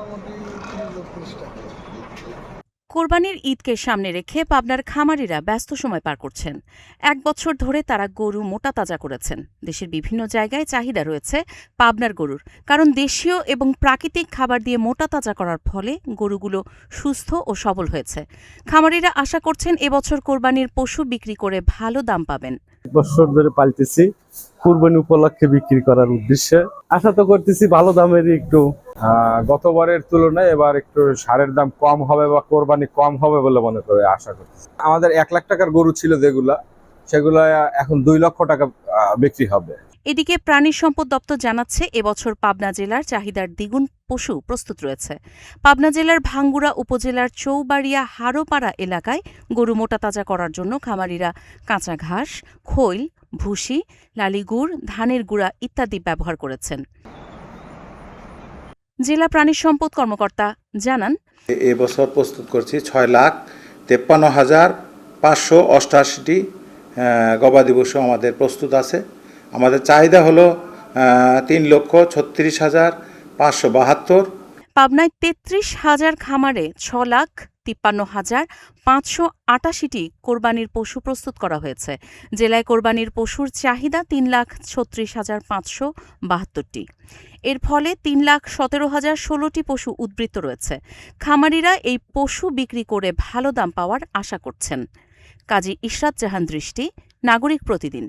মোটামুটি ৩০-৩০ টাকা। কোরবানির ঈদকে সামনে রেখে পাবনার খামারিরা ব্যস্ত সময় পার করছেন। ১ বছর ধরে তারা গরু মোটা তাজা করেছেন। দেশের বিভিন্ন জায়গায় চাহিদা রয়েছে পাবনার গরুর, কারণ দেশীয় এবং প্রাকৃতিক খাবার দিয়ে মোটা তাজা করার ফলে গরুগুলো সুস্থ ও সবল হয়েছে। খামারিরা আশা করছেন এবছর কোরবানির পশু বিক্রি করে ভালো দাম পাবেন। বছর ধরে পালতেছি কুরবানি উপলক্ষে বিক্রি করার উদ্দেশ্যে। আশা তো করতেছি ভালো দামেরই একটু। গতবারের তুলনায় এবার একটু সারের দাম কম হবে বা কোরবানি কম হবে বলে মনে করে আশা করছি। আমাদের ১ লাখ টাকার গরু ছিল সেগুলা এখন ২ লক্ষ টাকা বিক্রি হবে। এদিকে প্রাণী সম্পদ দপ্তর জানাচ্ছে এবছর পাবনা জেলার চাহিদার দ্বিগুণ পশু প্রস্তুত রয়েছে। পাবনা জেলার ভাঙ্গুড়া উপজেলার চৌবাড়িয়া হারোপাড়া এলাকায় গরু মোটা তাজা করার জন্য খামারিরা কাঁচা ঘাস, খৈল, ভুসি, লালিগুড়, ধানের গুঁড়া ইত্যাদি ব্যবহার করেছেন। জেলা প্রাণী সম্পদ কর্মকর্তা জানান, এবছর প্রস্তুত করছি ৬,৫৩,৫৮৮টি গবাদি পশু আমাদের প্রস্তুত আছে। আমাদের চাহিদা হলো ৩,৩৬,৫৭২। পাবনায় ৩৩,০০০ খামারে ৬,৫৩,৫৮৮টি কোরবানির পশু প্রস্তুত করা হয়েছে। জেলায় কোরবানির পশুর চাহিদা ৩,৩৬,৫৭২টি। এর ফলে ৩,১৭,০১৬টি পশু উদ্বৃত্ত রয়েছে। খামারিরা এই পশু বিক্রি করে ভালো দাম পাওয়ার আশা করছেন। কাজী ইশরাত জাহান দৃষ্টি, নাগরিক প্রতিদিন।